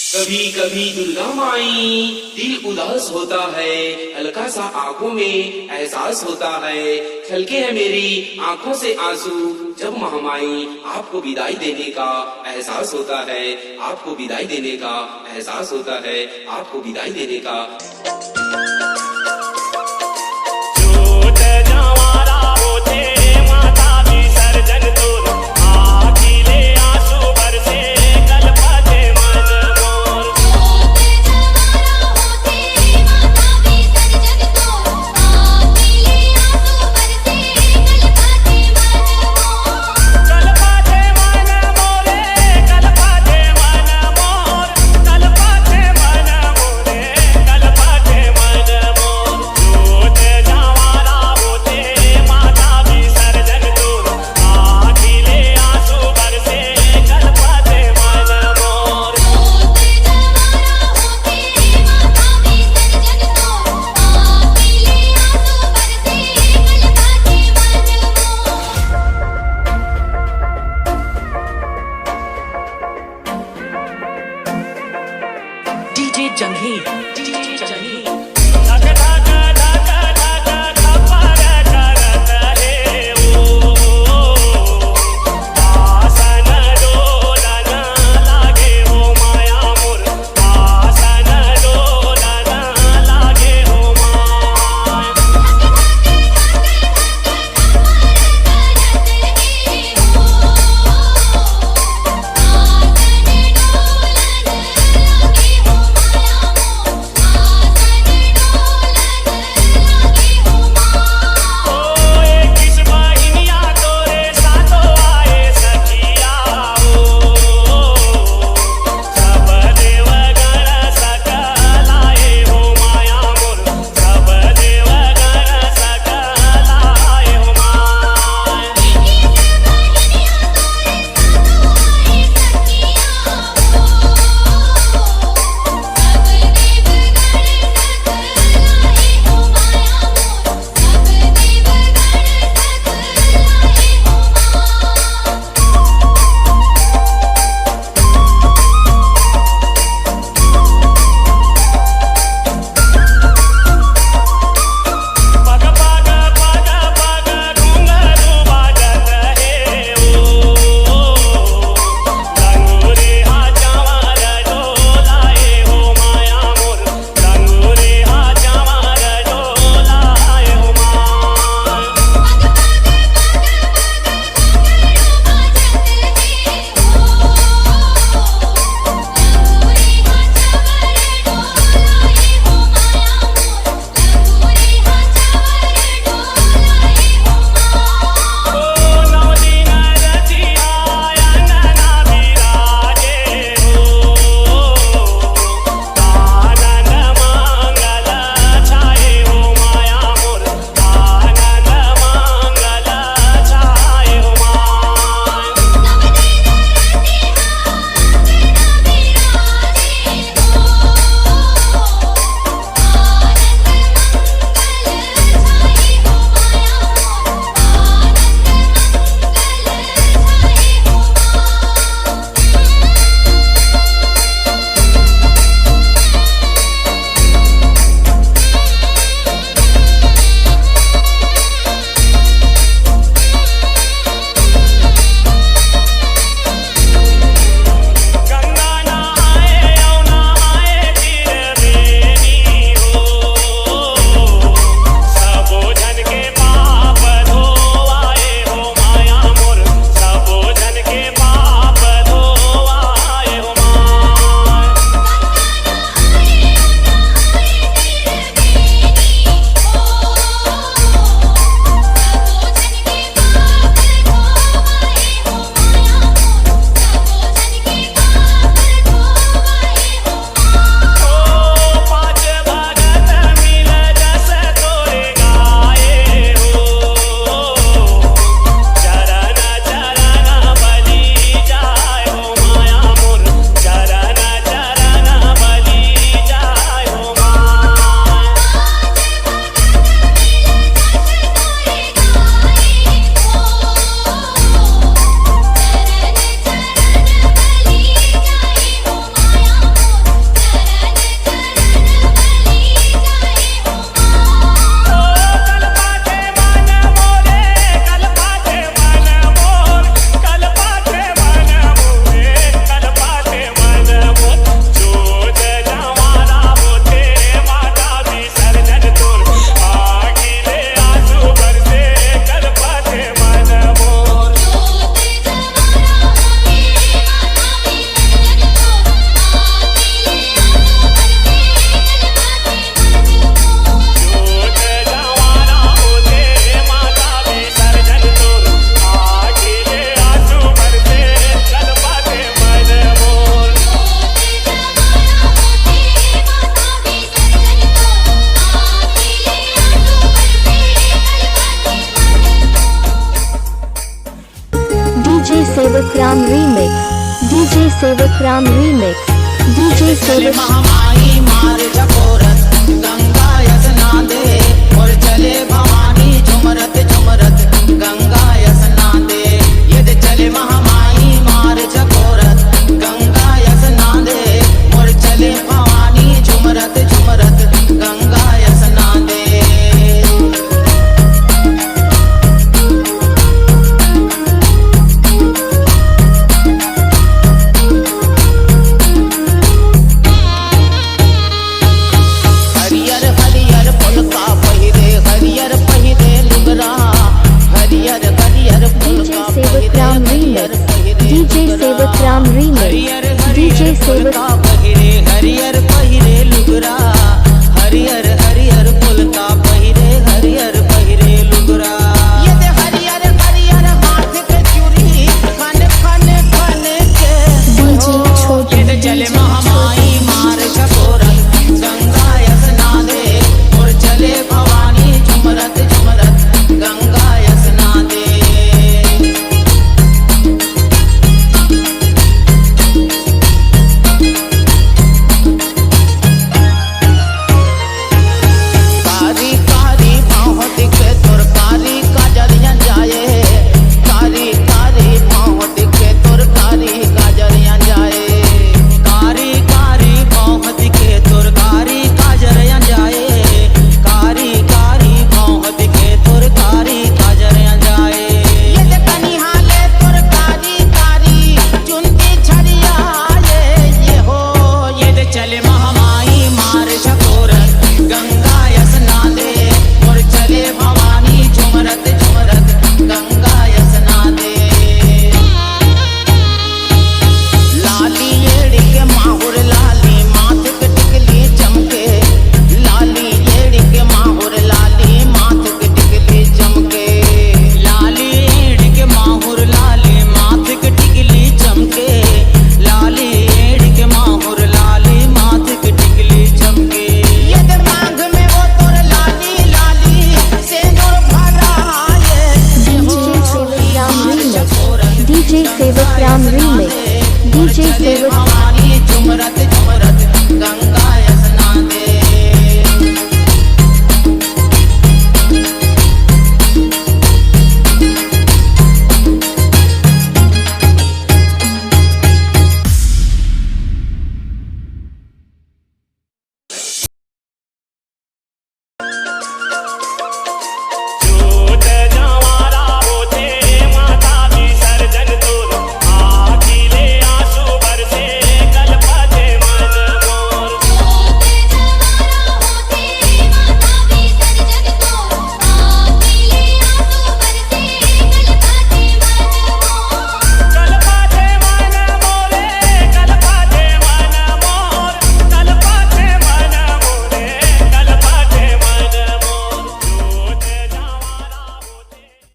कभी कभी दुर्गा माई दिल उदास होता है, हल्का सा आंखों में एहसास होता है, छलके है मेरी आंखों से आंसू जब महामाई आपको विदाई देने का एहसास होता है, आपको विदाई देने का एहसास होता है, आपको विदाई देने का। DJ Jangheer, DJ Jangheer. DJ चले सेवक महामाई मार जकोरत गंगा यसना दे और चले भवानी झुमरत झुमरत गंगा यसना दे यदि चले महामाई मार जकोरत गंगा यसना दे और चले भवानी झुमरत झुमरत गंगा यसना दे हरियर हरियर फुलका पहिरे हरियर पहिरे लुगरा हरियर हरियर डीजे फुलका सेवक राम रीमिक्स डीजे सेवक राम रीमिक्स हरियर डीजे हरियर सेवक फुलका पहिरे हरियर